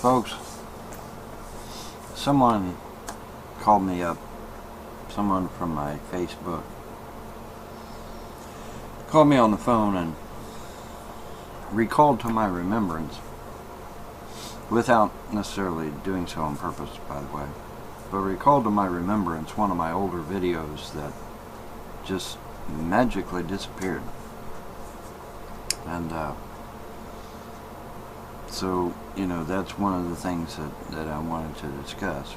Folks, someone called me up, someone from my Facebook called me on the phone and recalled to my remembrance, without necessarily doing so on purpose, by the way, but recalled to my remembrance one of my older videos that just magically disappeared. And so, you know, that's one of the things that I wanted to discuss.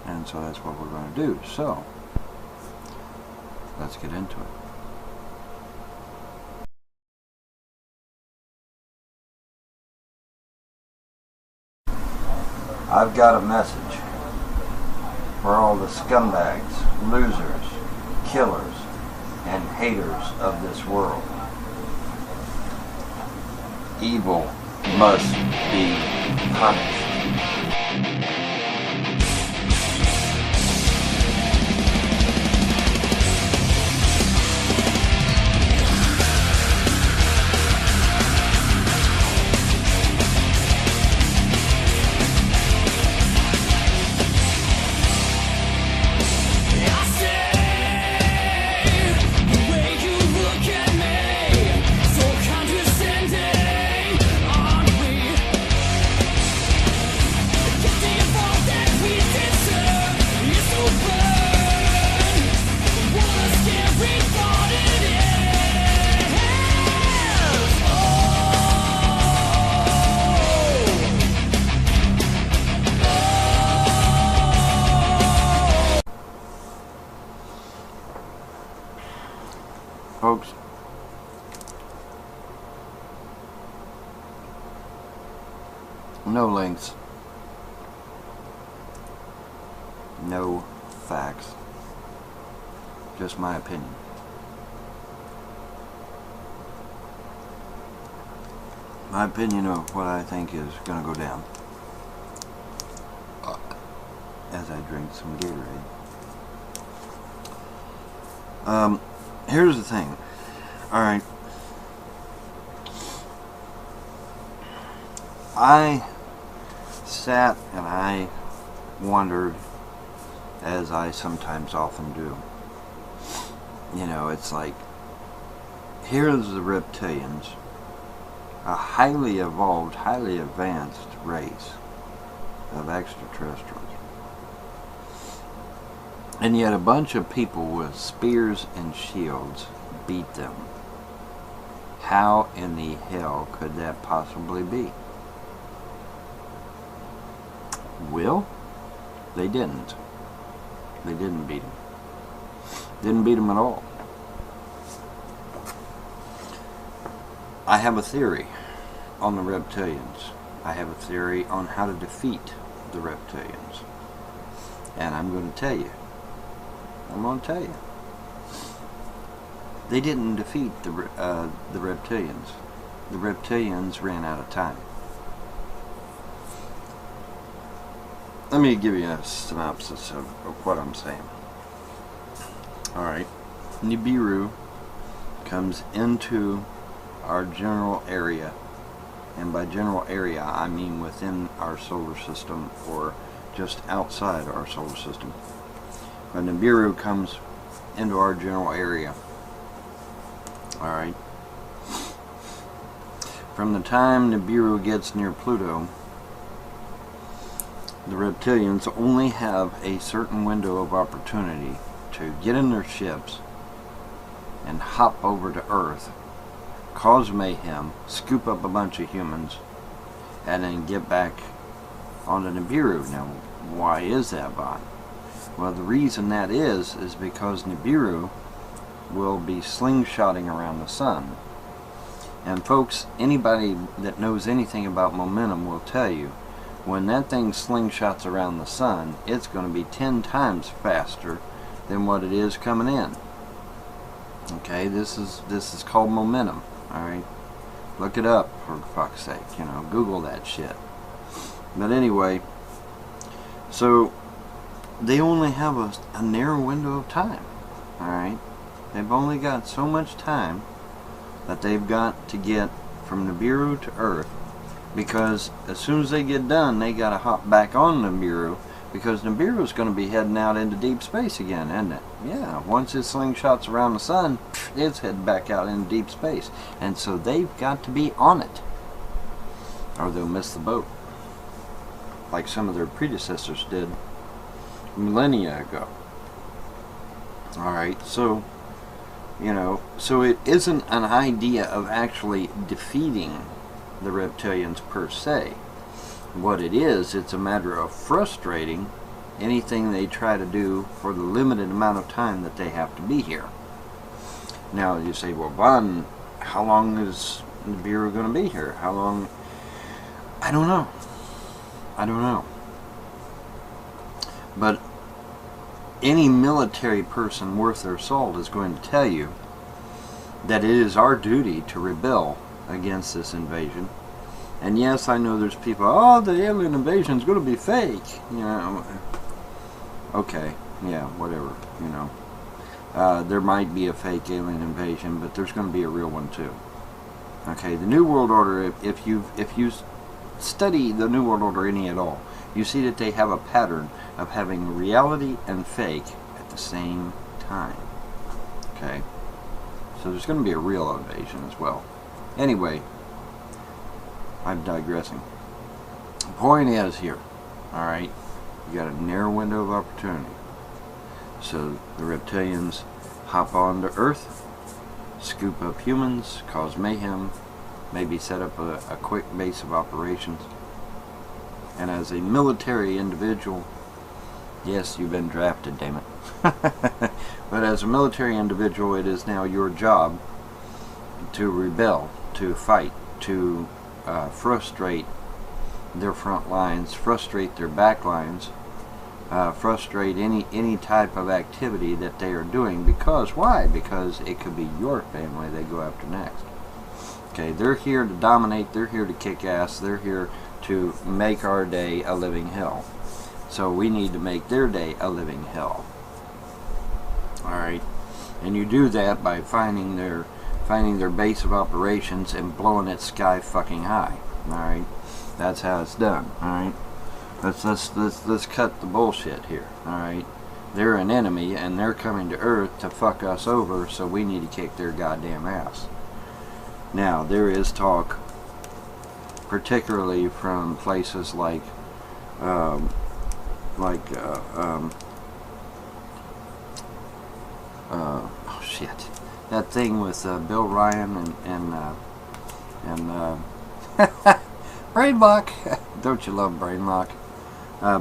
And so that's what we're going to do. So, let's get into it. I've got a message for all the scumbags, losers, killers, and haters of this world. Evil must be punished. Folks, no links, no facts, just my opinion. My opinion of what I think is going to go down as I drink some Gatorade. Here's the thing. Alright. I sat and I wondered, as I sometimes often do. You know, it's like, here's the reptilians, a highly evolved, highly advanced race of extraterrestrials. And yet a bunch of people with spears and shields beat them. How in the hell could that possibly be? Well, they didn't. They didn't beat them. Didn't beat them at all. I have a theory on the reptilians. I have a theory on how to defeat the reptilians. And I'm going to tell you. I'm going to tell you. They didn't defeat the reptilians. The reptilians ran out of time. Let me give you a synopsis of what I'm saying. Alright. Nibiru comes into our general area. And by general area, I mean within our solar system or just outside our solar system. When Nibiru comes into our general area, alright, from the time Nibiru gets near Pluto, the reptilians only have a certain window of opportunity to get in their ships and hop over to Earth, cause mayhem, scoop up a bunch of humans, and then get back onto Nibiru. Now, why is that, Bob? Well, the reason that is because Nibiru will be slingshotting around the sun. And folks, anybody that knows anything about momentum will tell you, when that thing slingshots around the sun, it's going to be 10 times faster than what it is coming in. Okay, this is called momentum. Alright, look it up, for fuck's sake, you know, Google that shit. But anyway, so they only have a narrow window of time. Alright, they've only got so much time that they've got to get from Nibiru to Earth because as soon as they get done, they got to hop back on Nibiru, because Nibiru's going to be heading out into deep space again, isn't it? Yeah, once it slingshots around the sun, it's heading back out into deep space. And so they've got to be on it, or they'll miss the boat, like some of their predecessors did millennia ago. Alright, so, you know, so it isn't an idea of actually defeating the reptilians per se. What it is, it's a matter of frustrating anything they try to do for the limited amount of time that they have to be here. Now you say, well, Bon, how long is the Bureau going to be here? How long? I don't know. I don't know. But any military person worth their salt is going to tell you that it is our duty to rebel against this invasion. And yes, I know there's people, oh, the alien invasion is going to be fake. You know, okay, yeah, whatever, you know. There might be a fake alien invasion, but there's going to be a real one too. Okay, the New World Order, if you study the New World Order any at all, you see that they have a pattern of having reality and fake at the same time. Okay, so there's going to be a real invasion as well. Anyway, I'm digressing. The point is here, alright, you got a narrow window of opportunity. So the reptilians hop onto Earth, scoop up humans, cause mayhem, maybe set up a quick base of operations. And as a military individual, yes, you've been drafted, damn it. But as a military individual, it is now your job to rebel, to fight, to frustrate their front lines, frustrate their back lines, frustrate any type of activity that they are doing. Because why? Because it could be your family they go after next. Okay, they're here to dominate, they're here to kick ass, they're here to make our day a living hell. So we need to make their day a living hell. Alright, and you do that by finding their base of operations and blowing it sky fucking high. Alright, that's how it's done. Alright, let's cut the bullshit here. Alright, they're an enemy and they're coming to Earth to fuck us over, so we need to kick their goddamn ass. Now there is talk, particularly from places like oh shit, that thing with Bill Ryan and Brainlock. Don't you love Brainlock?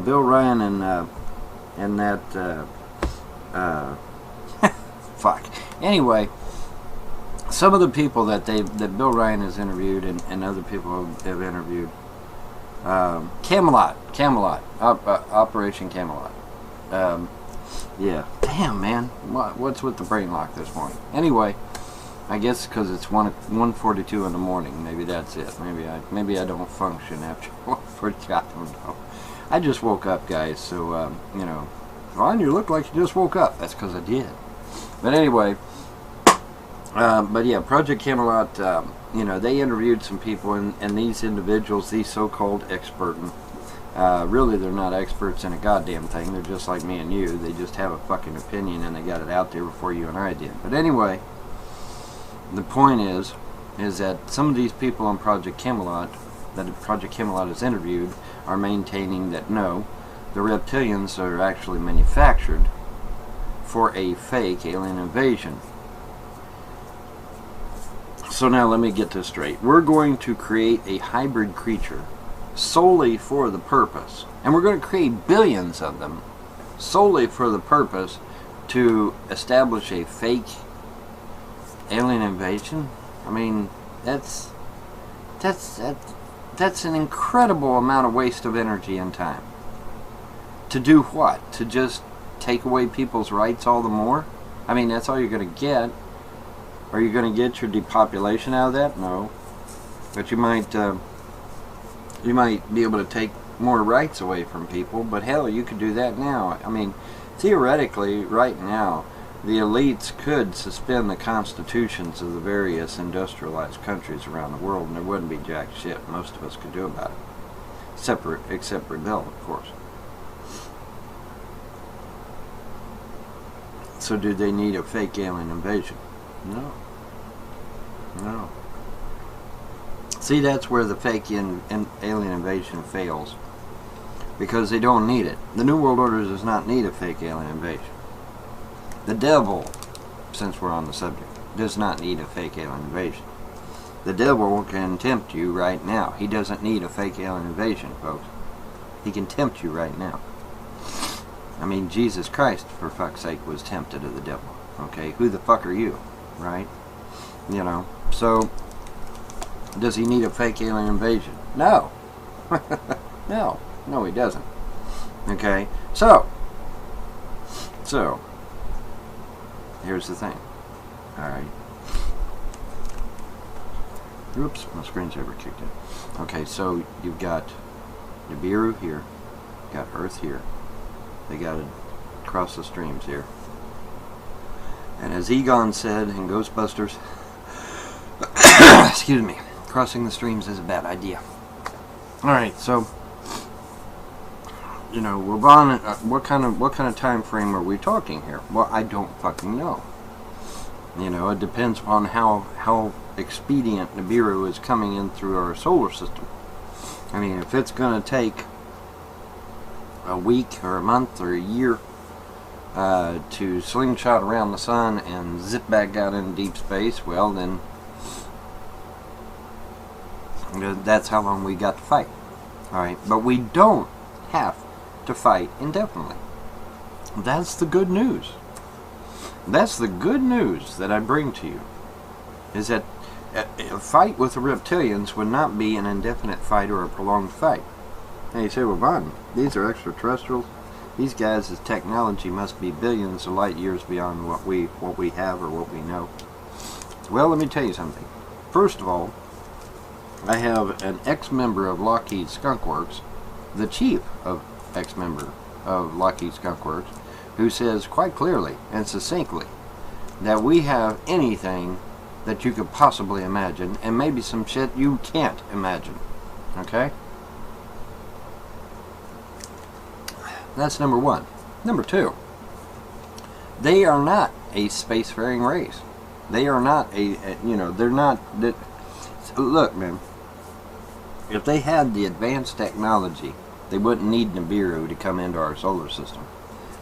Bill Ryan and that fuck. Anyway, some of the people that Bill Ryan has interviewed and other people have interviewed, Camelot, Operation Camelot. Yeah, damn man, what's with the brain lock this morning? Anyway, I guess because it's 1:42 in the morning. Maybe that's it. Maybe I don't function after 1:40. I don't know. I just woke up, guys. So you know, Ron, you look like you just woke up. That's because I did. But anyway, but yeah, Project Camelot. You know, they interviewed some people, and these individuals, these so-called experts, really they're not experts in a goddamn thing. They're just like me and you. They just have a fucking opinion, and they got it out there before you and I did. But anyway, the point is that some of these people on Project Camelot, that Project Camelot has interviewed, are maintaining that no, the reptilians are actually manufactured for a fake alien invasion. So now let me get this straight. We're going to create a hybrid creature solely for the purpose, and we're going to create billions of them solely for the purpose to establish a fake alien invasion. I mean, that's an incredible amount of waste of energy and time. To do what? To just take away people's rights all the more? I mean, that's all you're going to get. Are you going to get your depopulation out of that? No. But you might be able to take more rights away from people. But hell, you could do that now. I mean, theoretically, right now, the elites could suspend the constitutions of the various industrialized countries around the world, and there wouldn't be jack shit most of us could do about it. Except rebel, of course. So do they need a fake alien invasion? No. No. See, that's where the fake alien invasion fails. Because they don't need it. The New World Order does not need a fake alien invasion. The devil, since we're on the subject, does not need a fake alien invasion. The devil can tempt you right now. He doesn't need a fake alien invasion, folks. He can tempt you right now. I mean, Jesus Christ, for fuck's sake, was tempted of the devil. Okay, who the fuck are you, right? You know, so, does he need a fake alien invasion? No. No, he doesn't. Okay, so, here's the thing. Alright. Oops, my screensaver kicked in. Okay, so you've got Nibiru here, you've got Earth here, they got to cross the streams here. And as Egon said in Ghostbusters, excuse me, crossing the streams is a bad idea. Alright, so, you know, we're on, what kind of time frame are we talking here? Well, I don't fucking know. You know, it depends upon how expedient Nibiru is coming in through our solar system. I mean, if it's going to take a week or a month or a year to slingshot around the sun and zip back out into deep space, well then that's how long we got to fight. Alright, but we don't have to fight indefinitely. That's the good news. That's the good news that I bring to you, is that a fight with the reptilians would not be an indefinite fight or a prolonged fight. And you say, well, Von, these are extraterrestrials. These guys' technology must be billions of light years beyond what we have or what we know. Well, let me tell you something. First of all, I have an ex-member of Lockheed Skunk Works, the chief of ex-member of Lockheed Skunk Works, who says quite clearly and succinctly that we have anything that you could possibly imagine, and maybe some shit you can't imagine. Okay? That's number one. Number two, they are not a spacefaring race. They are not you know, they're not, look, man, if they had the advanced technology, they wouldn't need Nibiru to come into our solar system.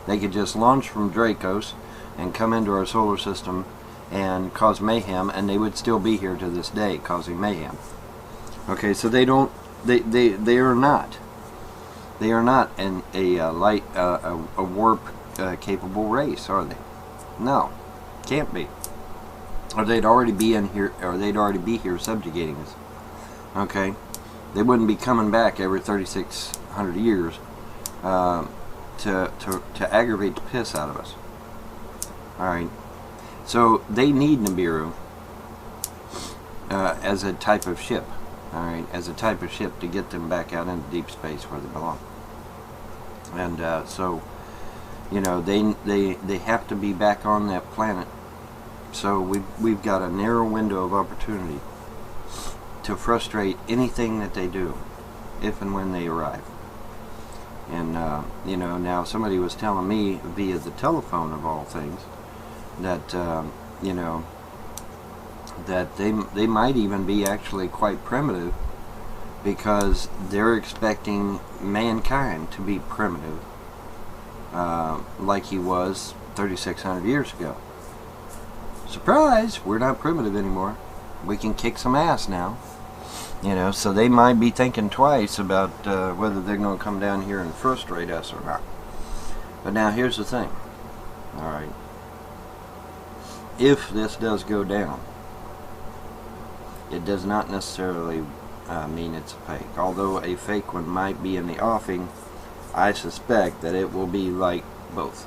They could just launch from Dracos and come into our solar system and cause mayhem, and they would still be here to this day causing mayhem. Okay, so they don't, they are not a warp capable race, are they? No, can't be. Or they'd already be in here, or they'd already be here subjugating us. Okay, they wouldn't be coming back every 3,600 years to aggravate the piss out of us. All right, so they need Nibiru as a type of ship. All right, as a type of ship to get them back out into deep space where they belong. And so, you know, they have to be back on that planet. So we've got a narrow window of opportunity to frustrate anything that they do, if and when they arrive. And you know, now somebody was telling me via the telephone of all things that you know, that they might even be actually quite primitive, because they're expecting mankind to be primitive, like he was 3,600 years ago. Surprise! We're not primitive anymore. We can kick some ass now. You know, so they might be thinking twice about whether they're going to come down here and frustrate us or not. But now here's the thing. Alright. If this does go down, it does not necessarily mean it's a fake. Although a fake one might be in the offing, I suspect that it will be like both.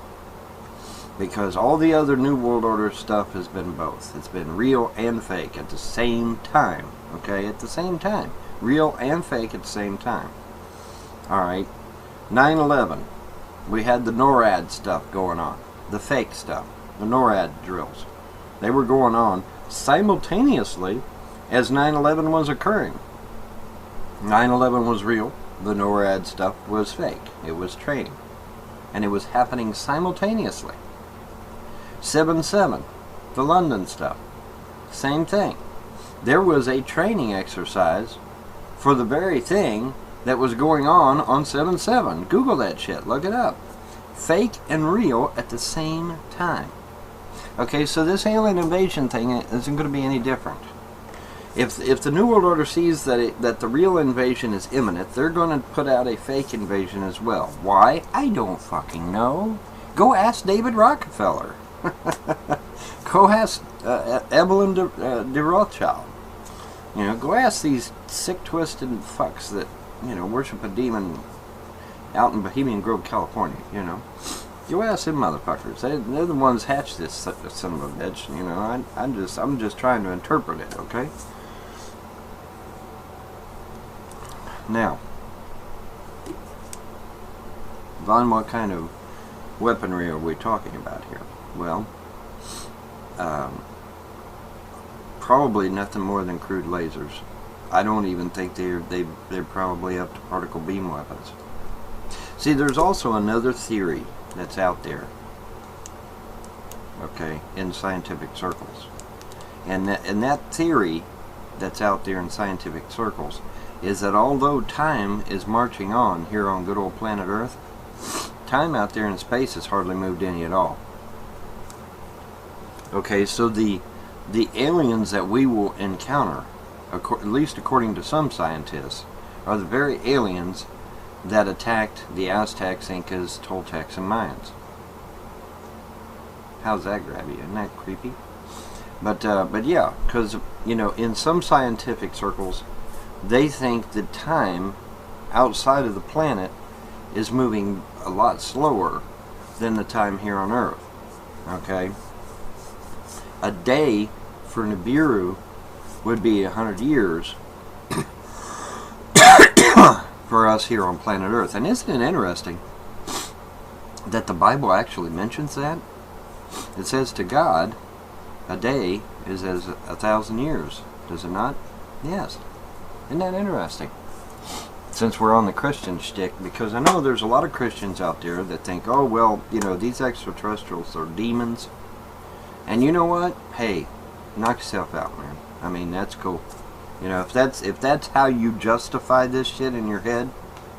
Because all the other New World Order stuff has been both. It's been real and fake at the same time. Okay, at the same time. Real and fake at the same time. Alright. 9/11. We had the NORAD stuff going on. The fake stuff. the NORAD drills. They were going on simultaneously as 9/11 was occurring. 9/11 was real. The NORAD stuff was fake. It was training. And it was happening simultaneously. 7/7, the London stuff, same thing. There was a training exercise for the very thing that was going on 7/7. Google that shit. Look it up. Fake and real at the same time. Okay, so this alien invasion thing isn't going to be any different. If the New World Order sees that the real invasion is imminent, they're going to put out a fake invasion as well. Why? I don't fucking know. Go ask David Rockefeller. Go ask Evelyn de Rothschild. You know, go ask these sick, twisted fucks that, you know, worship a demon out in Bohemian Grove, California. You know, go ask them motherfuckers. They're the ones hatched this son of a bitch. You know, I'm just trying to interpret it. Okay. Now, Von, what kind of weaponry are we talking about here? Well, probably nothing more than crude lasers. I don't even think they're probably up to particle beam weapons. See, there's also another theory that's out there, okay, in scientific circles, and that theory that's out there in scientific circles is that although time is marching on here on good old planet Earth, time out there in space has hardly moved any at all. Okay, so the aliens that we will encounter, at least according to some scientists, are the very aliens that attacked the Aztecs, Incas, Toltecs, and Mayans. How's that grab you? Isn't that creepy? But yeah, because, you know, in some scientific circles, they think that time outside of the planet is moving a lot slower than the time here on Earth. Okay? A day for Nibiru would be 100 years for us here on planet Earth. And isn't it interesting that the Bible actually mentions that? It says to God, a day is as 1,000 years. Does it not? Yes. Isn't that interesting? Since we're on the Christian shtick, because I know there's a lot of Christians out there that think, oh, well, you know, these extraterrestrials are demons. And you know what? Hey, knock yourself out, man. I mean, that's cool. You know, if that's how you justify this shit in your head,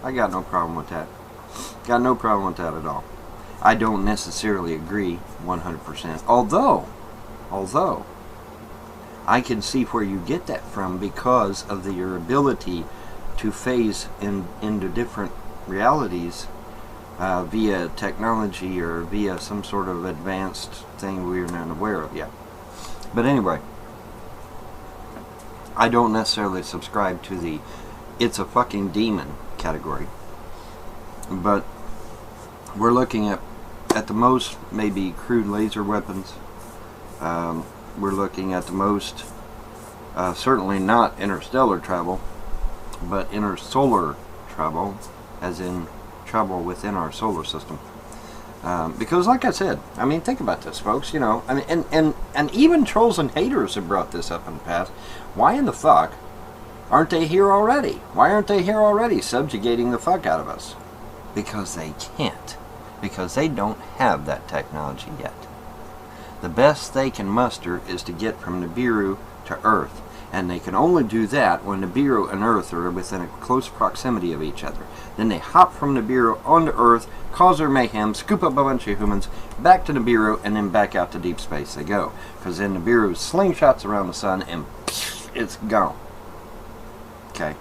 I got no problem with that. Got no problem with that at all. I don't necessarily agree 100%. Although, I can see where you get that from because of your ability to phase into different realities via technology or via some sort of advanced thing we're not aware of yet. But anyway, I don't necessarily subscribe to the it's a fucking demon category. But we're looking at the most maybe crude laser weapons. We're looking at the most, certainly not interstellar travel, but intersolar travel, as in travel within our solar system. Because, like I said, I mean, think about this, folks. You know, I mean, and even trolls and haters have brought this up in the past. Why in the fuck aren't they here already? Why aren't they here already, subjugating the fuck out of us? Because they can't. Because they don't have that technology yet. The best they can muster is to get from Nibiru to Earth. And they can only do that when Nibiru and Earth are within a close proximity of each other. Then they hop from Nibiru onto Earth, cause their mayhem, scoop up a bunch of humans, back to Nibiru, and then back out to deep space they go. Because then Nibiru slingshots around the sun and it's gone. Okay.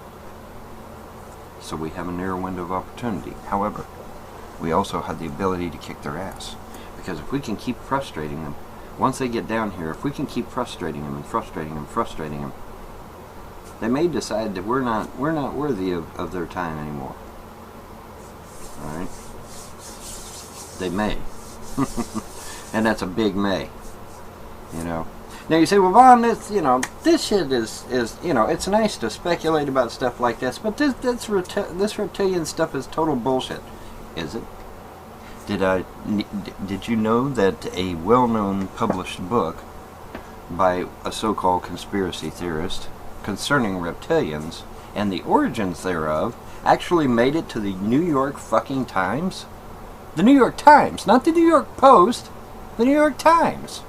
So we have a narrow window of opportunity. However, we also have the ability to kick their ass. Because if we can keep frustrating them, once they get down here, if we can keep frustrating them and frustrating them, they may decide that we're not worthy of their time anymore. Alright? They may. And that's a big may. You know. Now you say, well, Vaughn, this shit is it's nice to speculate about stuff like this, but this reptilian stuff is total bullshit. Is it? Did you know that a well-known published book by a so-called conspiracy theorist concerning reptilians and the origins thereof actually made it to the New York fucking Times? The New York Times, not the New York Post, the New York Times.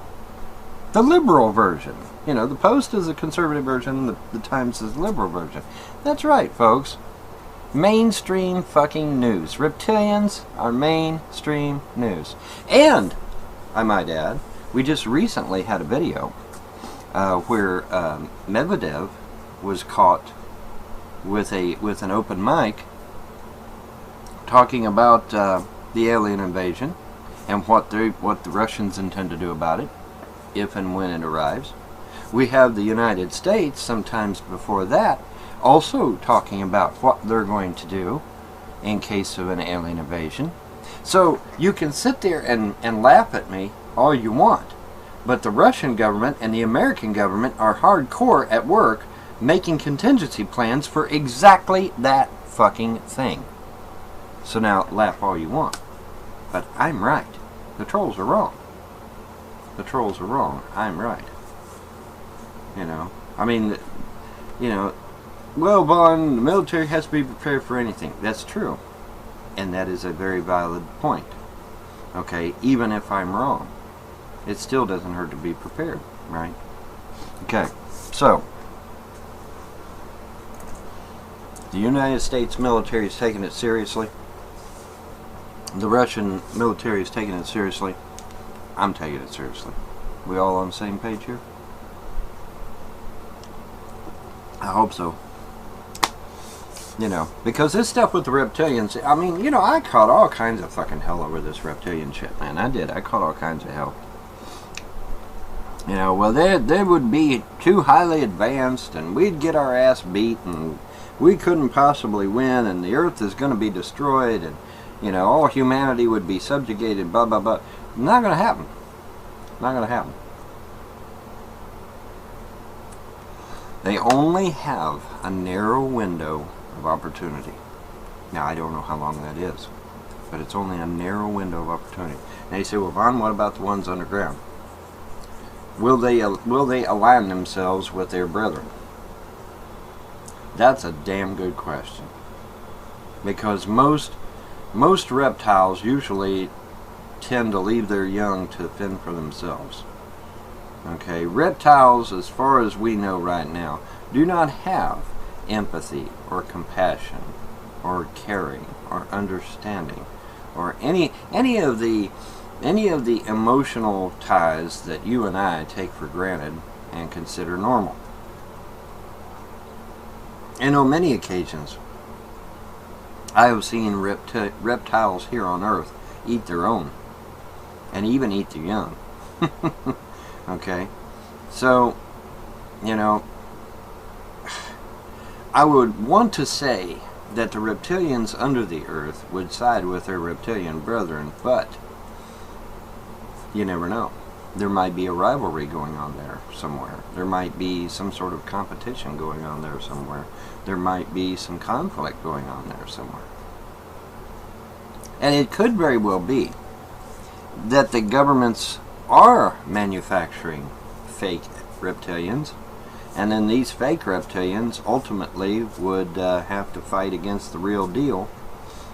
The liberal version. You know, the Post is the conservative version, the Times is the liberal version. That's right, folks. Mainstream fucking news. Reptilians are mainstream news. And, I might add, we just recently had a video where Medvedev was caught with an open mic talking about the alien invasion and what the Russians intend to do about it if and when it arrives. We have the United States sometimes before that also talking about what they're going to do in case of an alien invasion. So you can sit there and laugh at me all you want, but the Russian government and the American government are hardcore at work making contingency plans for exactly that fucking thing. So now laugh all you want, but I'm right. The trolls are wrong. The trolls are wrong. I'm right. You know, I mean, you know, well, Vaughn, the military has to be prepared for anything. That's true. And that is a very valid point. Okay, even if I'm wrong, it still doesn't hurt to be prepared, right? Okay, so, the United States military is taking it seriously. The Russian military is taking it seriously. I'm taking it seriously. We all on the same page here? I hope so. You know, because this stuff with the reptilians, I mean, you know, I caught all kinds of fucking hell over this reptilian shit, man. I did. I caught all kinds of hell. You know, well, they would be too highly advanced, and we'd get our ass beat, and we couldn't possibly win, and the earth is going to be destroyed, and, you know, all humanity would be subjugated, blah, blah, blah. Not going to happen. Not going to happen. They only have a narrow window of opportunity. Now, I don't know how long that is, but it's only a narrow window of opportunity. Now you say, well, Vaughn, what about the ones underground? Will they align themselves with their brethren? That's a damn good question. Because most reptiles usually tend to leave their young to fend for themselves. Okay, reptiles, as far as we know right now, do not have empathy or compassion or caring or understanding or any of the emotional ties that you and I take for granted and consider normal. And on many occasions, I have seen reptiles here on Earth eat their own and even eat their young. Okay, so, you know, I would want to say that the reptilians under the earth would side with their reptilian brethren, but you never know. There might be a rivalry going on there somewhere. There might be some sort of competition going on there somewhere. There might be some conflict going on there somewhere. And it could very well be that the governments are manufacturing fake reptilians, and then these fake reptilians ultimately would have to fight against the real deal,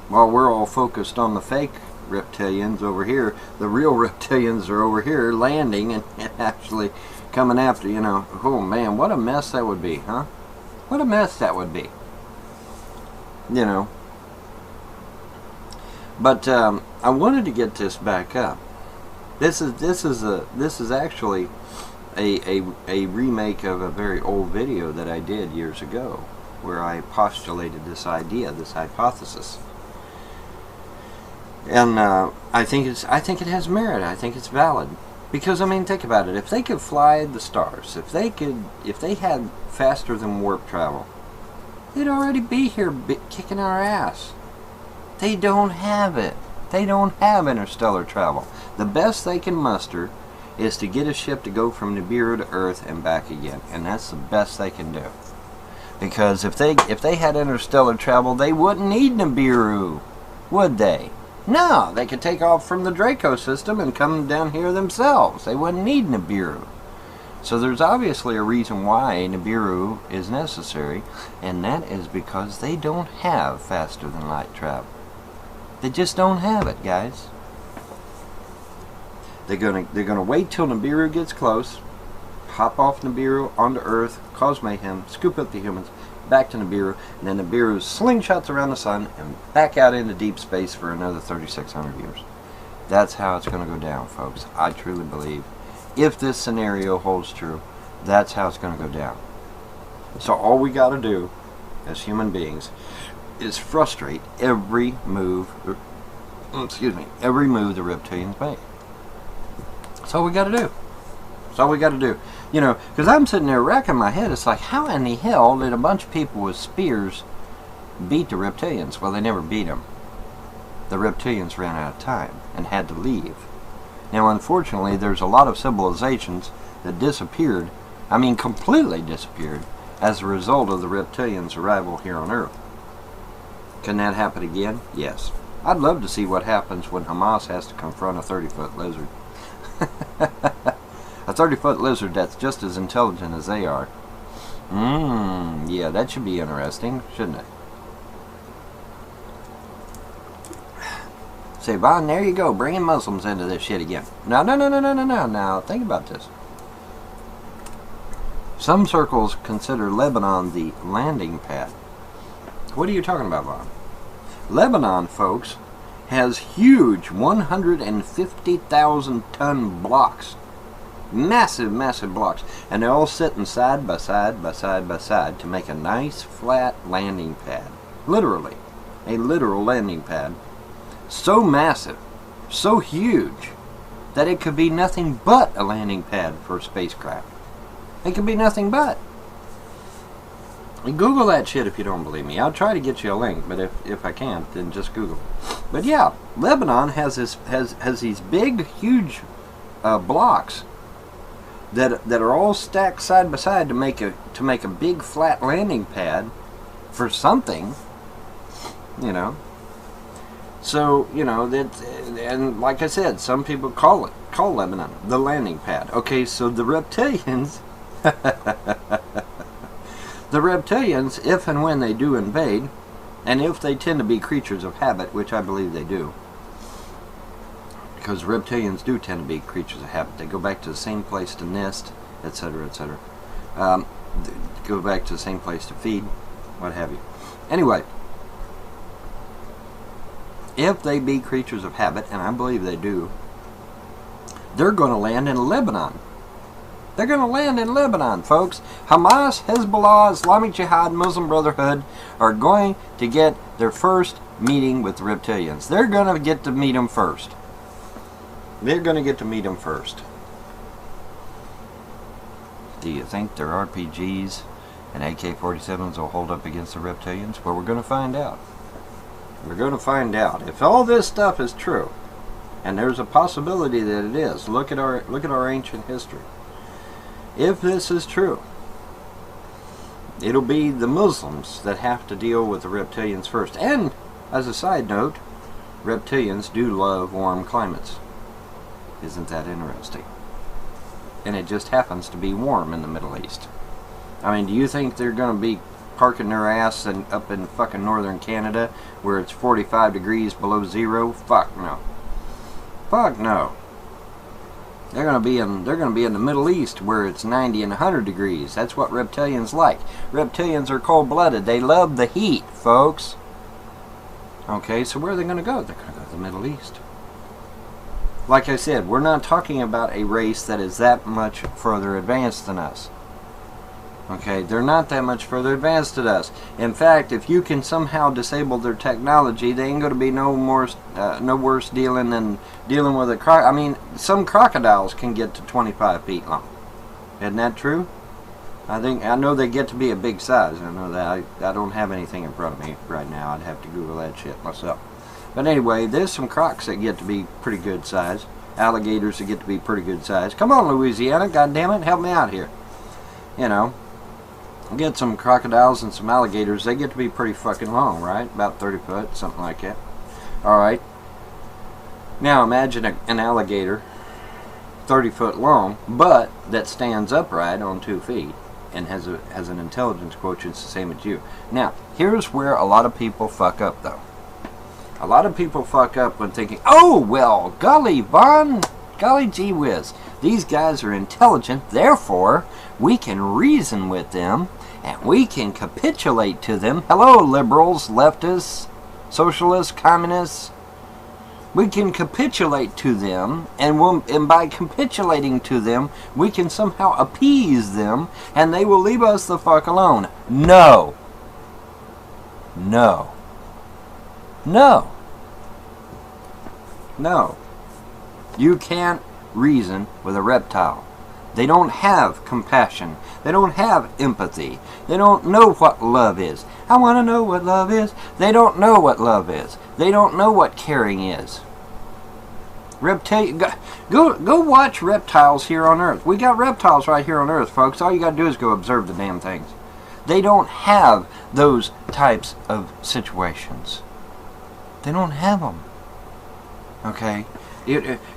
while we're all focused on the fake reptilians over here. The real reptilians are over here landing and actually coming after, you know. Oh man, what a mess that would be, huh? What a mess that would be, you know. But I wanted to get this back up. This is actually a remake of a very old video that I did years ago, where I postulated this idea, this hypothesis. And I think it has merit. I think it's valid, because I mean, think about it. If they could fly the stars, if they had faster than warp travel, they'd already be here kicking our ass. They don't have it. They don't have interstellar travel. The best they can muster is to get a ship to go from Nibiru to Earth and back again, and that's the best they can do. Because if they had interstellar travel, they wouldn't need Nibiru, would they? No, they could take off from the Draco system and come down here themselves. They wouldn't need Nibiru. So there's obviously a reason why Nibiru is necessary, and that is because they don't have faster than light travel. They just don't have it, guys. They're gonna wait till Nibiru gets close, hop off Nibiru onto Earth, cause mayhem, scoop up the humans, back to Nibiru, and then Nibiru slingshots around the sun and back out into deep space for another 3,600 years. That's how it's going to go down, folks. I truly believe. If this scenario holds true, that's how it's going to go down. So all we got to do as human beings is frustrate every move, every move the reptilians make. That's all we got to do. That's all we got to do. You know, because I'm sitting there racking my head. It's like, how in the hell did a bunch of people with spears beat the reptilians? Well, they never beat them. The reptilians ran out of time and had to leave. Now, unfortunately, there's a lot of civilizations that disappeared, I mean completely disappeared, as a result of the reptilians' arrival here on Earth. Can that happen again? Yes. I'd love to see what happens when Hamas has to confront a 30-foot lizard. A 30-foot lizard that's just as intelligent as they are. Yeah, that should be interesting, shouldn't it? Say, Vaughn, there you go, bringing Muslims into this shit again. No. Now, think about this. Some circles consider Lebanon the landing pad. What are you talking about, Vaughn? Lebanon, folks, has huge 150,000-ton blocks. Massive, massive blocks. And they're all sitting side by side by side by side to make a nice flat landing pad. Literally. A literal landing pad. So massive, so huge, that it could be nothing but a landing pad for a spacecraft. It could be nothing but. Google that shit if you don't believe me. I'll try to get you a link, but if I can't, then just Google it. But yeah, Lebanon has these big, huge blocks that are all stacked side by side to make a big flat landing pad for something, you know. So, you know, and like I said, some people call Lebanon the landing pad. Okay, so the reptilians, if and when they do invade, and if they tend to be creatures of habit, which I believe they do, because reptilians do tend to be creatures of habit. They go back to the same place to nest, etc., etc. Go back to the same place to feed, what have you. Anyway, if they be creatures of habit, and I believe they do, they're going to land in Lebanon. They're going to land in Lebanon, folks. Hamas, Hezbollah, Islamic Jihad, Muslim Brotherhood are going to get their first meeting with the reptilians. They're going to get to meet them first. They're going to get to meet them first. Do you think their RPGs and AK-47s will hold up against the reptilians? Well, we're going to find out. We're going to find out. If all this stuff is true, and there's a possibility that it is, look at our ancient history. If this is true, it'll be the Muslims that have to deal with the reptilians first. And, as a side note, reptilians do love warm climates. Isn't that interesting? And it just happens to be warm in the Middle East. I mean, do you think they're going to be parking their ass up in fucking northern Canada where it's 45 degrees below zero? Fuck no. Fuck no. They're going to be in the Middle East where it's 90 and 100 degrees. That's what reptilians like. Reptilians are cold-blooded. They love the heat, folks. Okay, so where are they going to go? They're going to go to the Middle East. Like I said, we're not talking about a race that is that much further advanced than us. Okay, they're not that much further advanced than us. In fact, if you can somehow disable their technology, they ain't going to be no worse dealing than dealing with a crocodile. I mean, some crocodiles can get to 25 feet long. Isn't that true? I know they get to be a big size. I know that. I don't have anything in front of me right now. I'd have to Google that shit myself. But anyway, there's some crocs that get to be pretty good size. Alligators that get to be pretty good size. Come on, Louisiana, goddammit, help me out here. You know, get some crocodiles and some alligators. They get to be pretty fucking long, right? About 30 foot, something like that. Alright. Now imagine an alligator 30 foot long, but that stands upright on 2 feet and has an intelligence quotient the same as you. Now, here's where a lot of people fuck up, though. A lot of people fuck up when thinking, oh, well, golly, Vaughn, golly gee whiz, these guys are intelligent, therefore we can reason with them and we can capitulate to them. Hello, liberals, leftists, socialists, communists. We can capitulate to them, and by capitulating to them, we can somehow appease them, and they will leave us the fuck alone. No. No. No. No. You can't reason with a reptile. They don't have compassion. They don't have empathy. They don't know what love is. I want to know what love is. They don't know what love is. They don't know what caring is. Go watch reptiles here on Earth. We got reptiles right here on Earth, folks. All you got to do is go observe the damn things. They don't have those types of situations. They don't have them. Okay?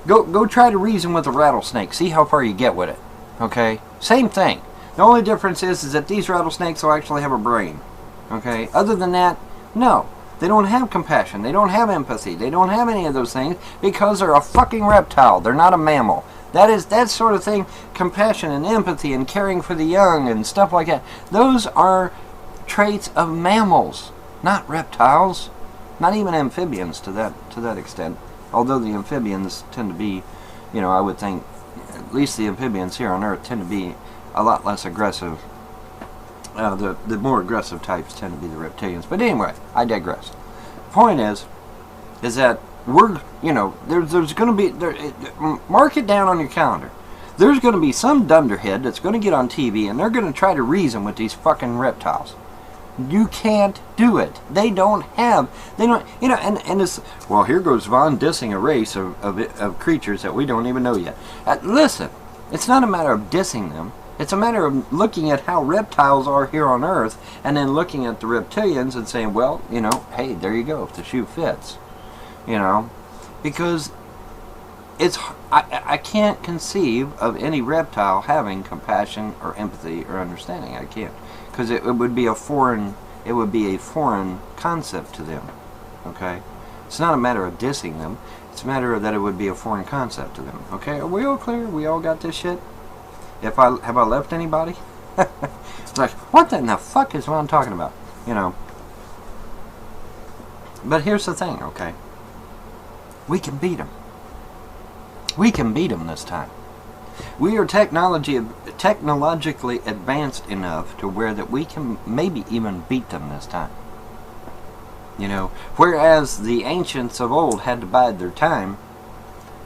Go try to reason with a rattlesnake. See how far you get with it. Okay? Same thing. The only difference is that these rattlesnakes will actually have a brain. Okay? Other than that, no. They don't have compassion. They don't have empathy. They don't have any of those things because they're a fucking reptile. They're not a mammal. That sort of thing, compassion and empathy and caring for the young and stuff like that, those are traits of mammals, not reptiles. Not even amphibians to that extent. Although the amphibians tend to be, you know, I would think, at least the amphibians here on Earth tend to be a lot less aggressive. The more aggressive types tend to be the reptilians. But anyway, I digress. The point is that we're, you know, there's going to be, mark it down on your calendar. There's going to be some dunderhead that's going to get on TV and they're going to try to reason with these fucking reptiles. You can't do it. They don't, you know, and it's, well, here goes Vaughn dissing a race of creatures that we don't even know yet. Listen, it's not a matter of dissing them. It's a matter of looking at how reptiles are here on Earth and then looking at the reptilians and saying, well, you know, hey, there you go, if the shoe fits. You know, because it's, I can't conceive of any reptile having compassion or empathy or understanding. I can't. Because it would be a foreign concept to them. Okay? It's not a matter of dissing them. It's a matter of that it would be a foreign concept to them. Okay? Are we all clear? We all got this shit? Have I left anybody? It's like, what in the fuck is what I'm talking about? You know. But here's the thing, okay? We can beat them. We can beat them this time. We are technologically advanced enough to where that we can maybe even beat them this time. You know, whereas the ancients of old had to bide their time,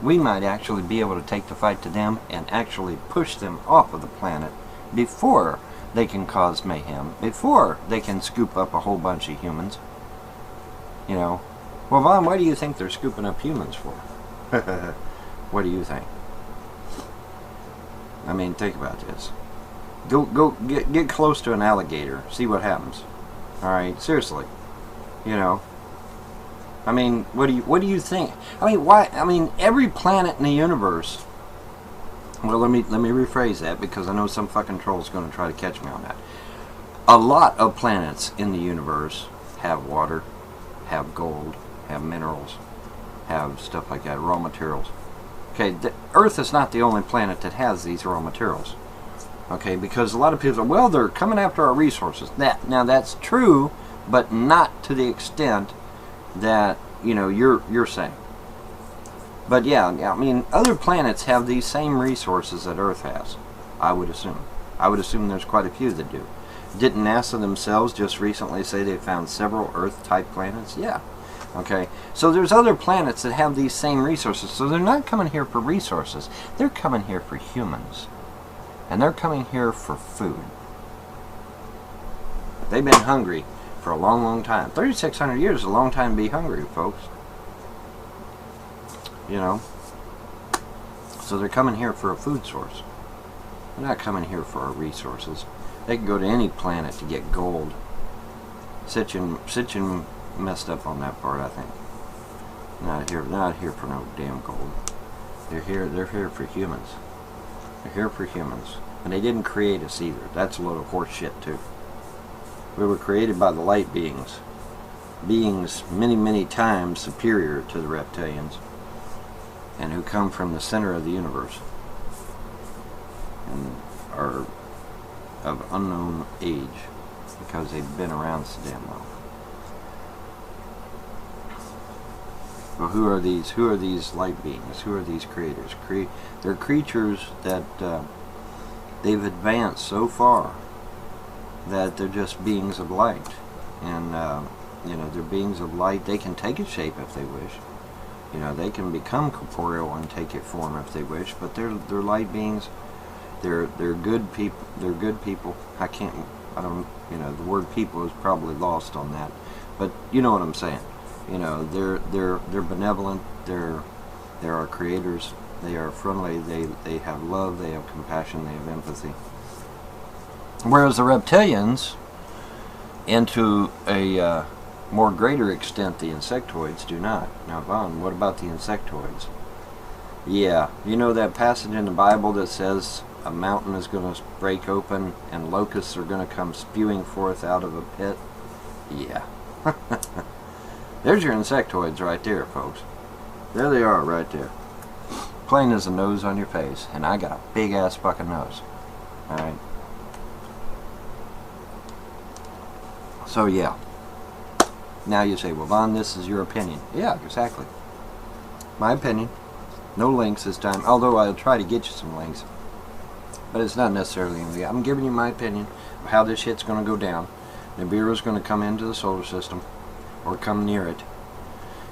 we might actually be able to take the fight to them and actually push them off of the planet before they can cause mayhem, before they can scoop up a whole bunch of humans. You know, well, Vaughn, why do you think they're scooping up humans for? What do you think? I mean, think about this. Get close to an alligator, see what happens. All right, seriously. You know. I mean, what do you think? I mean, why? I mean, every planet in the universe. Well, let me rephrase that because I know some fucking troll's going to try to catch me on that. A lot of planets in the universe have water, have gold, have minerals, have stuff like that, raw materials. Okay, the Earth is not the only planet that has these raw materials. Okay, because a lot of people say, well, they're coming after our resources. Now that's true, but not to the extent that, you know, you're saying. But yeah, I mean, other planets have these same resources that Earth has, I would assume. I would assume there's quite a few that do. Didn't NASA themselves just recently say they found several Earth-type planets? Yeah. Okay, so there's other planets that have these same resources. So they're not coming here for resources. They're coming here for humans. And they're coming here for food. They've been hungry for a long, long time. 3,600 years is a long time to be hungry, folks. You know? So they're coming here for a food source. They're not coming here for our resources. They can go to any planet to get gold. Sitchin messed up on that part, I think. Not here for no damn gold. They're here for humans. They're here for humans. And they didn't create us either. That's a load of horse shit too. We were created by the light beings. Beings many, many times superior to the reptilians. And who come from the center of the universe. And are of unknown age. Because they've been around so damn long. Well, who are these light beings? Who are these creators? They're creatures that they've advanced so far that they're just beings of light, and you know, they're beings of light. They can take a shape if they wish. You know, they can become corporeal and take a form if they wish. But they're light beings. They're good people. They're good people. I don't. You know, the word "people" is probably lost on that, but you know what I'm saying. You know, they're benevolent. They're our creators. They are friendly. They have love. They have compassion. They have empathy. Whereas the reptilians, and to a more greater extent, the insectoids do not. Now, Vaughn, what about the insectoids? Yeah, you know that passage in the Bible that says a mountain is going to break open and locusts are going to come spewing forth out of a pit? Yeah. There's your insectoids right there, folks. There they are right there. Plain as a nose on your face. And I got a big ass fucking nose. Alright. So yeah. Now you say, well, Vaughn, this is your opinion. Yeah, exactly. My opinion. No links this time. Although I'll try to get you some links. But it's not necessarily going to be. I'm giving you my opinion of how this shit's going to go down. Nibiru's going to come into the solar system. Or come near it,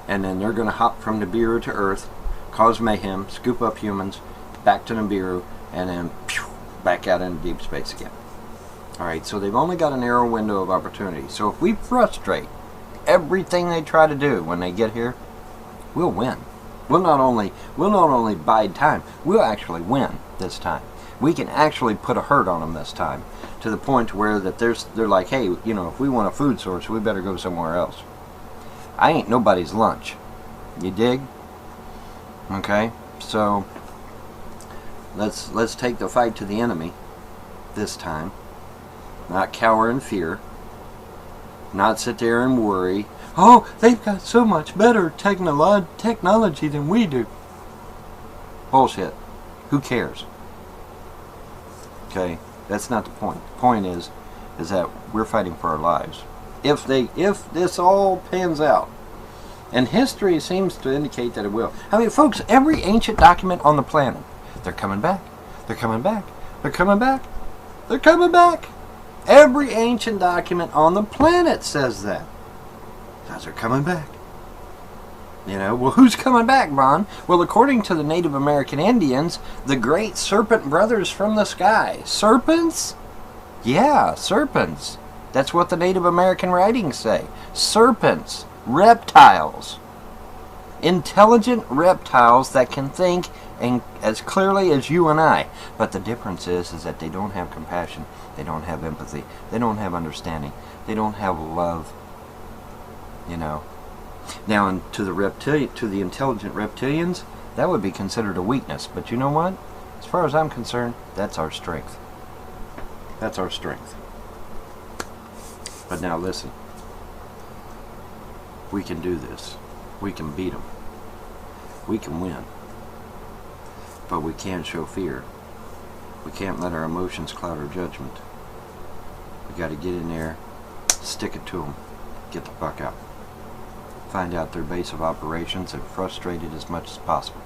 and then they're going to hop from Nibiru to Earth, cause mayhem, scoop up humans, back to Nibiru, and then back out into deep space again. Alright, so they've only got a narrow window of opportunity. So if we frustrate everything they try to do when they get here, we'll win. We'll not only bide time, we'll actually win this time. We can actually put a hurt on them this time, to the point where that they're like, hey, you know, if we want a food source, we better go somewhere else. I ain't nobody's lunch. You dig? Okay, so let's take the fight to the enemy this time. Not cower in fear. Not sit there and worry. Oh, they've got so much better technology than we do. Bullshit. Who cares? Okay, that's not the point. The point is that we're fighting for our lives. If this all pans out, and history seems to indicate that it will. I mean, folks, every ancient document on the planet, they're coming back. They're coming back. They're coming back. They're coming back. Every ancient document on the planet says that. Guys are coming back. You know, well, who's coming back, Vaughn? Well, according to the Native American Indians, the great serpent brothers from the sky. Serpents? Yeah, serpents. That's what the Native American writings say. Serpents. Reptiles. Intelligent reptiles that can think and as clearly as you and I. But the difference is that they don't have compassion. They don't have empathy. They don't have understanding. They don't have love. You know. Now, to the intelligent reptilians, that would be considered a weakness. But you know what? As far as I'm concerned, that's our strength. That's our strength. But now listen. We can do this. We can beat them. We can win. But we can't show fear. We can't let our emotions cloud our judgment. We got to get in there, stick it to them, get the fuck out. Find out their base of operations and frustrate it as much as possible.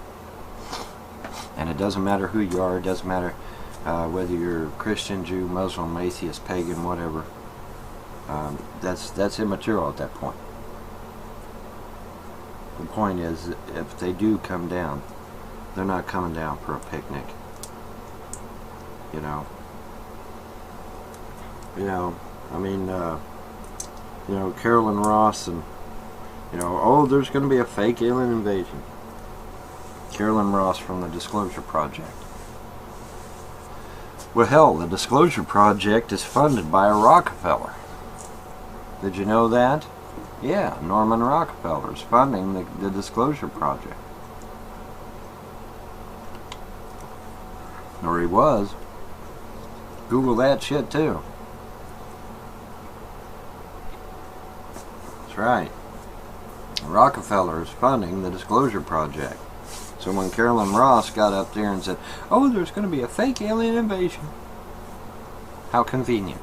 And it doesn't matter who you are. It doesn't matter whether you're Christian, Jew, Muslim, atheist, pagan, whatever. That's immaterial at that point. The point is, if they do come down, they're not coming down for a picnic. You know. I mean, Carolyn Ross and, oh, there's going to be a fake alien invasion. Carolyn Ross from the Disclosure Project. Well, hell, the Disclosure Project is funded by a Rockefeller. Did you know that? Yeah, Norman Rockefeller's funding the Disclosure Project. Or he was. Google that shit too. That's right. Rockefeller is funding the Disclosure Project. So when Carolyn Ross got up there and said, "Oh, there's going to be a fake alien invasion," how convenient.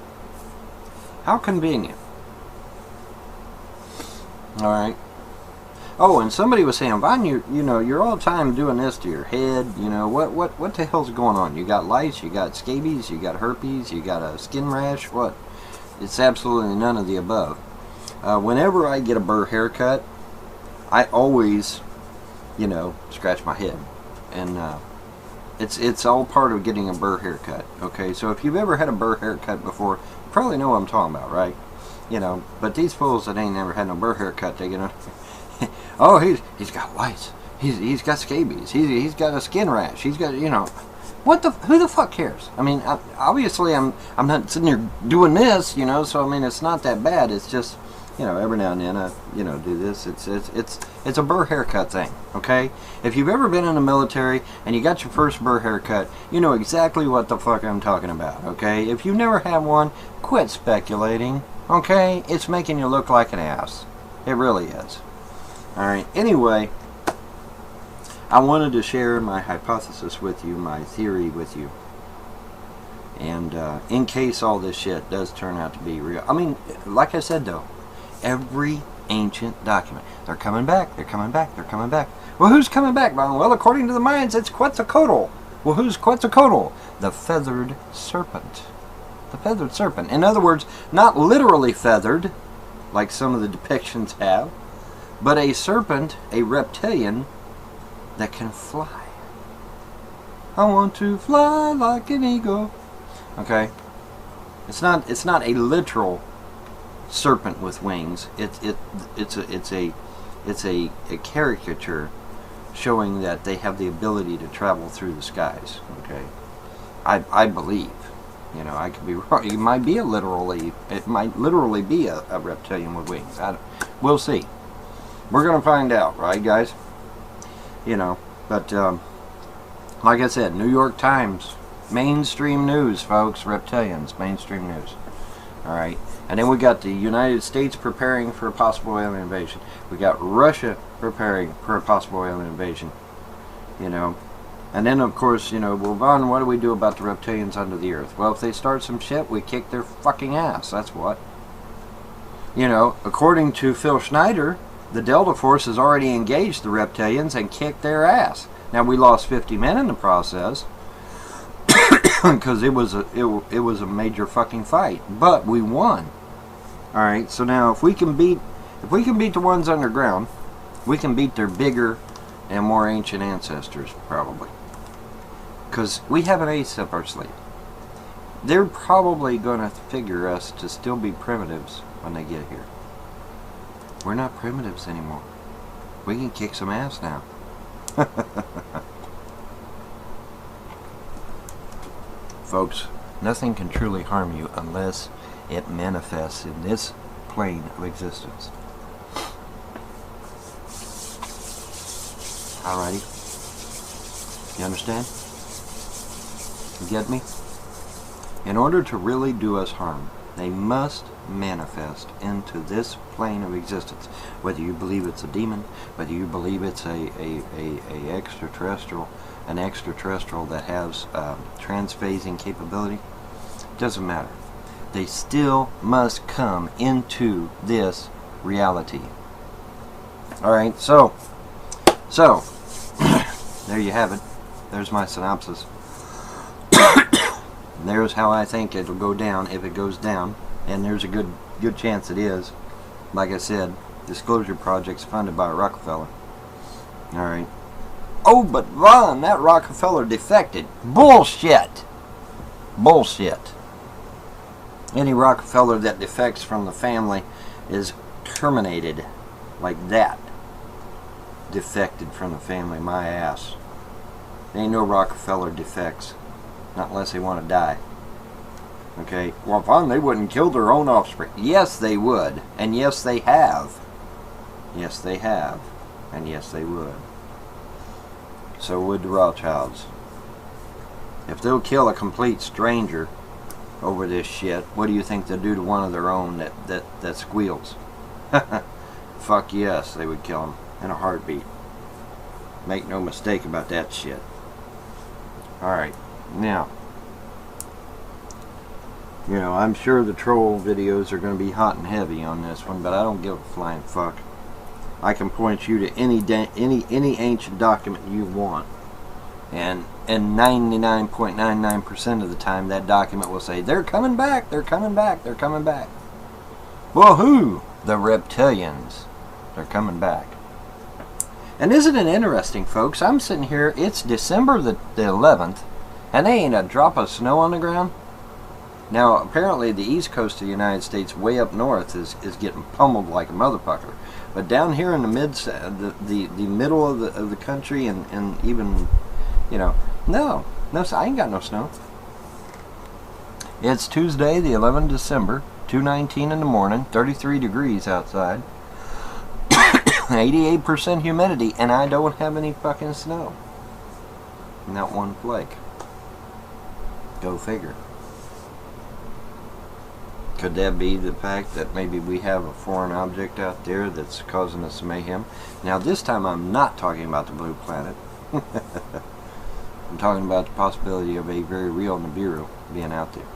How convenient. Alright. Oh, and somebody was saying, Vaughn, you know, you're all the time doing this to your head. You know, what the hell's going on? You got lice, you got scabies, you got herpes, you got a skin rash, what? It's absolutely none of the above. Whenever I get a burr haircut, I always, you know, scratch my head. And it's all part of getting a burr haircut. Okay, so if you've ever had a burr haircut before, you probably know what I'm talking about, right? You know, but these fools that ain't never had no burr haircut, they get oh, he's got lice. He's got scabies. He's got a skin rash. He's got, you know, who the fuck cares? I mean, obviously I'm not sitting here doing this, you know. So I mean, it's not that bad. It's just, you know, every now and then I, you know, do this. It's a burr haircut thing, okay? If you've ever been in the military and you got your first burr haircut, you know exactly what the fuck I'm talking about, okay? If you never had one, quit speculating, okay? It's making you look like an ass. It really is. Alright, anyway, I wanted to share my hypothesis with you, my theory with you. And in case all this shit does turn out to be real. I mean, like I said though, every ancient document, they're coming back, they're coming back, they're coming back. Well, who's coming back, Bob? Well, according to the Mayans, it's Quetzalcoatl. Well, who's Quetzalcoatl? The feathered serpent. The feathered serpent. In other words, not literally feathered, like some of the depictions have, but a serpent, a reptilian, that can fly. I want to fly like an eagle. Okay? It's not a literal serpent with wings. It's a caricature showing that they have the ability to travel through the skies. Okay? I believe. You know, I could be wrong. It might literally be a reptilian with wings. We'll see. We're going to find out, right, guys? You know, but like I said, New York Times, mainstream news, folks, reptilians, mainstream news. All right, and then we got the United States preparing for a possible alien invasion. We got Russia preparing for a possible alien invasion. You know, and then of course, you know, well, Vaughn, what do we do about the reptilians under the earth? Well, if they start some shit, we kick their fucking ass. That's what. You know, according to Phil Schneider, the Delta Force has already engaged the reptilians and kicked their ass. Now, we lost 50 men in the process because it was a major fucking fight, but we won. All right, so now if we can beat the ones underground, we can beat their bigger and more ancient ancestors probably, because we have an ace up our sleeve. They're probably going to figure us to still be primitives when they get here. We're not primitives anymore. We can kick some ass now. Folks, nothing can truly harm you unless it manifests in this plane of existence. Alrighty. You understand? You get me? In order to really do us harm, they must manifest into this plane of existence. Whether you believe it's a demon, whether you believe it's an extraterrestrial that has transphasing capability, doesn't matter. They still must come into this reality. Alright, so there you have it. There's my synopsis. There's how I think it'll go down if it goes down, and there's a good chance it is. Like I said, Disclosure Project's funded by Rockefeller. Alright. Oh, but Vaughn, that Rockefeller defected. Bullshit! Bullshit. Any Rockefeller that defects from the family is terminated like that. Defected from the family, my ass. There ain't no Rockefeller defects. Not unless they want to die. Okay? Well, Vaughn, they wouldn't kill their own offspring. Yes, they would. And yes, they have. Yes, they have. And yes, they would. So would the Rothschilds. If they'll kill a complete stranger over this shit, what do you think they'll do to one of their own that squeals? Fuck yes, they would kill him in a heartbeat. Make no mistake about that shit. Alright, now, you know, I'm sure the troll videos are going to be hot and heavy on this one, but I don't give a flying fuck. I can point you to any ancient document you want, and 99.99% of the time that document will say, they're coming back, they're coming back, they're coming back. Well, who? The reptilians. They're coming back. And isn't it interesting, folks? I'm sitting here, it's December the 11th, and there ain't a drop of snow on the ground. Now, apparently the east coast of the United States, way up north, is getting pummeled like a motherfucker. But down here in the middle of the country, and even, you know, no, I ain't got no snow. It's Tuesday, the 11th of December, 2:19 in the morning, 33 degrees outside, 88% humidity, and I don't have any fucking snow. Not one flake. Go figure. Could that be the fact that maybe we have a foreign object out there that's causing us mayhem? Now this time I'm not talking about the blue planet. I'm talking about the possibility of a very real Nibiru being out there.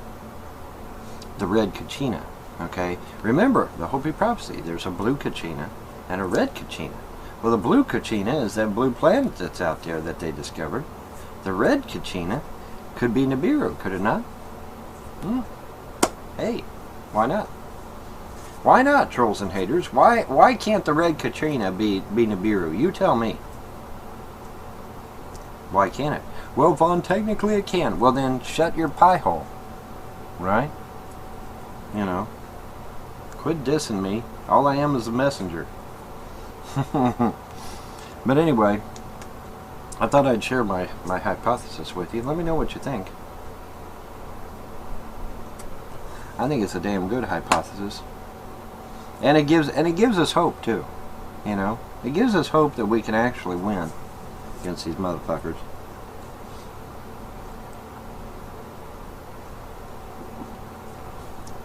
The red Kachina, okay? Remember, the Hopi prophecy, there's a blue Kachina and a red Kachina. Well, the blue Kachina is that blue planet that's out there that they discovered. The red Kachina could be Nibiru, could it not? Hey. Why not? Why not, trolls and haters? Why can't the red Kachina be Nibiru? You tell me. Why can't it? Well, Vaughn, technically it can. Well, then shut your pie hole. Right? You know. Quit dissing me. All I am is a messenger. But anyway, I thought I'd share my hypothesis with you. Let me know what you think. I think it's a damn good hypothesis, and it gives us hope too. You know, it gives us hope that we can actually win against these motherfuckers.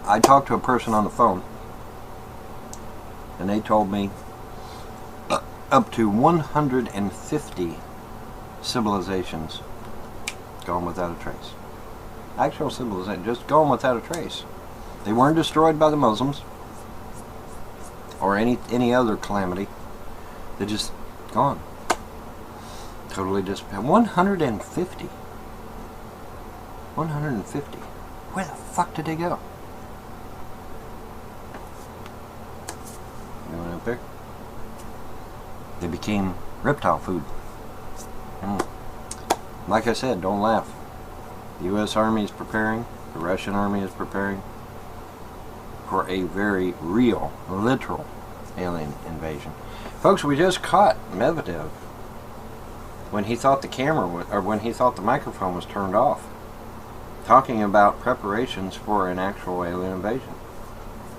I talked to a person on the phone, and they told me up to 150 civilizations gone without a trace. Actual civilization just gone without a trace. They weren't destroyed by the Muslims or any other calamity. They're just gone. Totally disappeared. 150. 150. Where the fuck did they go? You went up there? They became reptile food. Like I said, don't laugh. The U.S. Army is preparing. The Russian Army is preparing for a very real, literal alien invasion. Folks, we just caught Medvedev when he thought the camera or when he thought the microphone was turned off, talking about preparations for an actual alien invasion.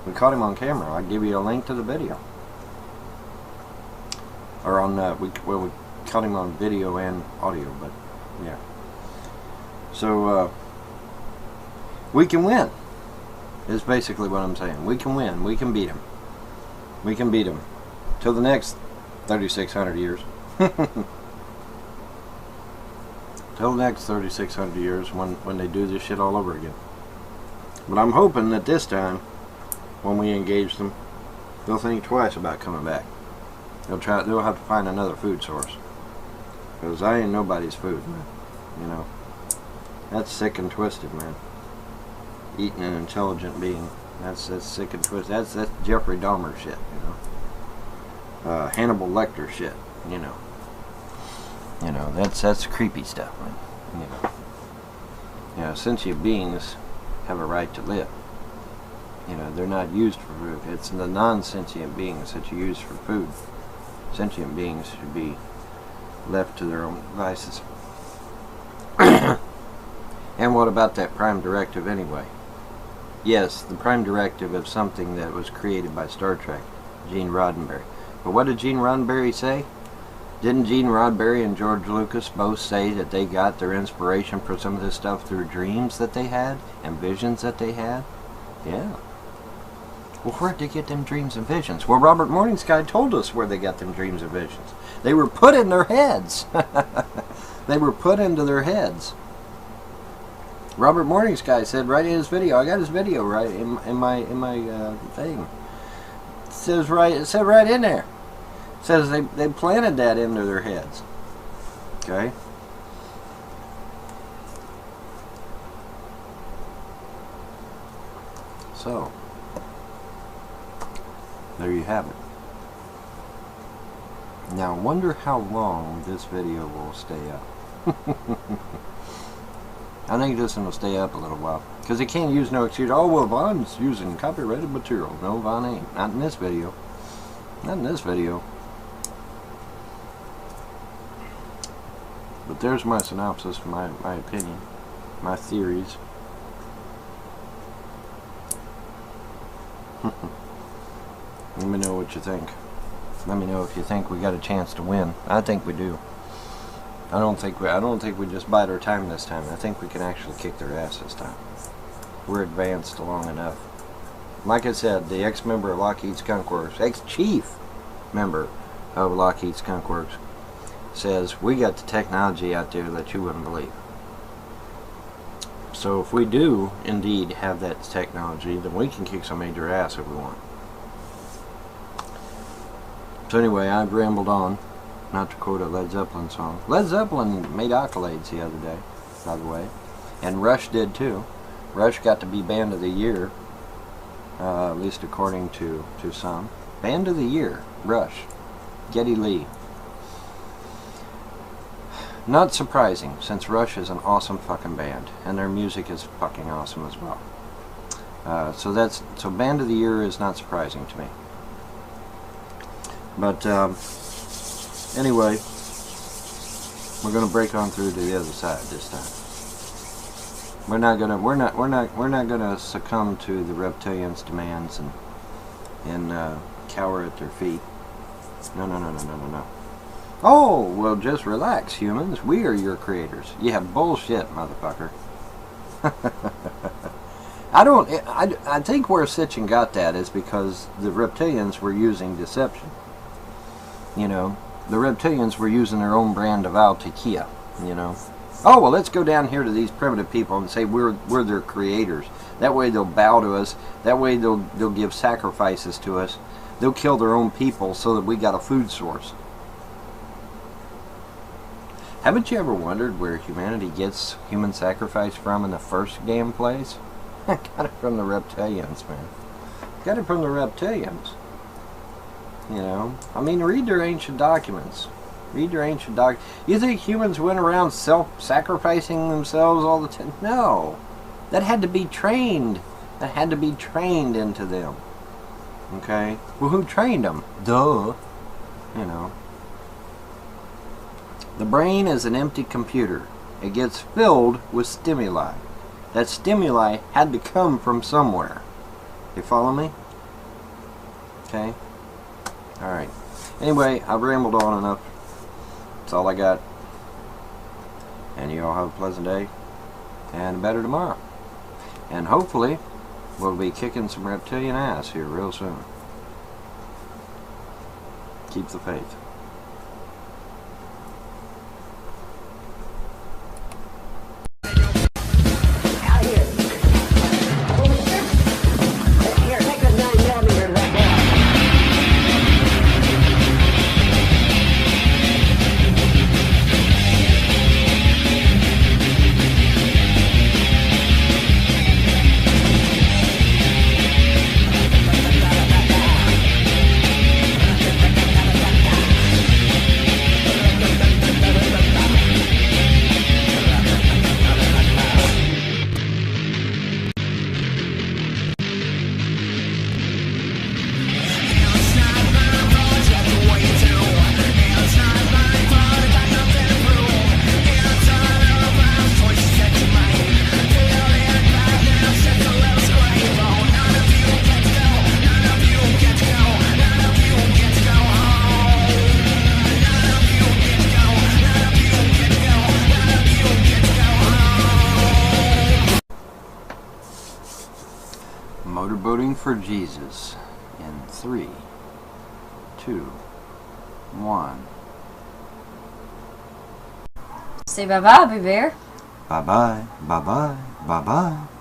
We caught him on camera. I'll give you a link to the video. Or on we caught him on video and audio, but yeah. So we can win. Is basically what I'm saying. We can win. We can beat him. We can beat him. Till the next 3,600 years. Till the next 3,600 years when they do this shit all over again. But I'm hoping that this time, when we engage them, they'll think twice about coming back. They'll have to find another food source. Because I ain't nobody's food, man. You know. That's sick and twisted, man. Eating an intelligent being. That's sick and twisted. That's Jeffrey Dahmer shit, you know. Hannibal Lecter shit, you know. You know, that's creepy stuff, man. You know, sentient beings have a right to live. You know, they're not used for food. It's the non-sentient beings that you use for food. Sentient beings should be left to their own devices. And what about that prime directive anyway? Yes, the prime directive of something that was created by Star Trek, Gene Roddenberry. But what did Gene Roddenberry say? Didn't Gene Roddenberry and George Lucas both say that they got their inspiration for some of this stuff through dreams that they had and visions that they had? Yeah. Well, where'd they get them dreams and visions? Well, Robert Morningsky told us where they got them dreams and visions. They were put in their heads. They were put into their heads. Robert Morningsky said right in his video. I got his video right in my thing. It said right in there. It says they planted that into their heads. Okay. So there you have it. Now I wonder how long this video will stay up. I think this one will stay up a little while. Because they can't use no excuse. Oh, well, Von's using copyrighted material. No, Von ain't. Not in this video. Not in this video. But there's my synopsis, my opinion, my theories. Let me know what you think. Let me know if you think we got a chance to win. I think we do. I don't think we just bide our time this time. I think we can actually kick their ass this time. We're advanced long enough. Like I said, the ex-member of Lockheed Skunk Works, ex-chief member of Lockheed Skunk Works, says we got the technology out there that you wouldn't believe. So if we do indeed have that technology, then we can kick some major ass if we want. So anyway, I've rambled on. Not to quote a Led Zeppelin song. Led Zeppelin made accolades the other day, by the way. And Rush did too. Rush got to be Band of the Year, at least according to some. Band of the Year, Rush. Geddy Lee. Not surprising, since Rush is an awesome fucking band. And their music is fucking awesome as well. So Band of the Year is not surprising to me. But anyway, we're gonna break on through to the other side this time. We're not gonna succumb to the reptilians' demands and cower at their feet. No. Oh, well, just relax, humans. We are your creators. Yeah, bullshit, motherfucker. I think where Sitchin got that is because the reptilians were using deception. You know, the reptilians were using their own brand of Altakia, you know. Oh, well, let's go down here to these primitive people and say we're their creators. That way they'll bow to us. That way they'll give sacrifices to us. They'll kill their own people so that we got a food source. Haven't you ever wondered where humanity gets human sacrifice from in the first game plays? I got it from the reptilians, man. Got it from the reptilians. You know, I mean, read their ancient documents. Read their ancient You think humans went around self-sacrificing themselves all the time? No. That had to be trained. That had to be trained into them. Okay? Well, who trained them? Duh. You know. The brain is an empty computer. It gets filled with stimuli. That stimuli had to come from somewhere. You follow me? Okay? Alright. Anyway, I've rambled on enough. That's all I got. And you all have a pleasant day. And a better tomorrow. And hopefully, we'll be kicking some reptilian ass here real soon. Keep the faith. Motorboating for Jesus in 3, 2, 1. Say bye-bye, Big Bear. Bye-bye, bye-bye, bye-bye.